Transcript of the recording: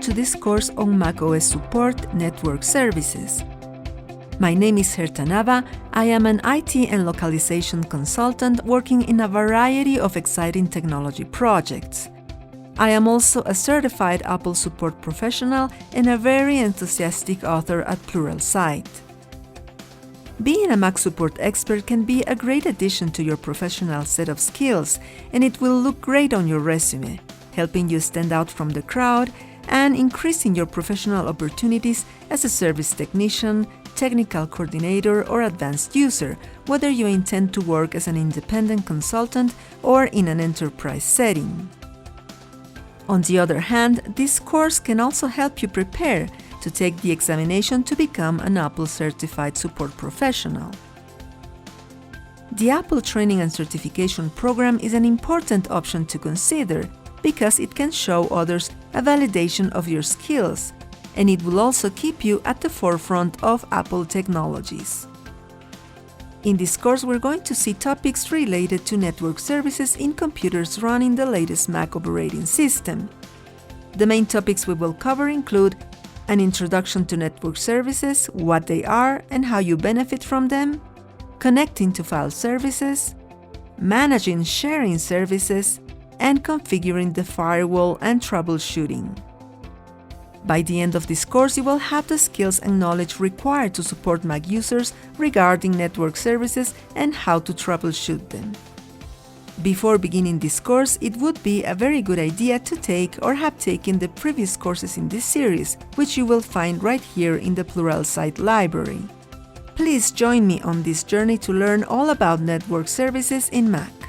to this course on macOS support network services. My name is Herta Nava. I am an IT and localization consultant working in a variety of exciting technology projects. I am also a certified Apple support professional and a very enthusiastic author at Pluralsight. Being a Mac support expert can be a great addition to your professional set of skills, and it will look great on your resume, helping you stand out from the crowd and increasing your professional opportunities as a service technician, technical coordinator, or advanced user, whether you intend to work as an independent consultant or in an enterprise setting. On the other hand, this course can also help you prepare to take the examination to become an Apple Certified Support Professional. The Apple Training and Certification Program is an important option to consider because it can show others a validation of your skills, and it will also keep you at the forefront of Apple technologies. In this course, we're going to see topics related to network services in computers running the latest Mac operating system. The main topics we will cover include an introduction to network services, what they are and how you benefit from them, connecting to file services, managing sharing services, and configuring the firewall and troubleshooting. By the end of this course, you will have the skills and knowledge required to support Mac users regarding network services and how to troubleshoot them. Before beginning this course, it would be a very good idea to take or have taken the previous courses in this series, which you will find right here in the Pluralsight library. Please join me on this journey to learn all about network services in Mac.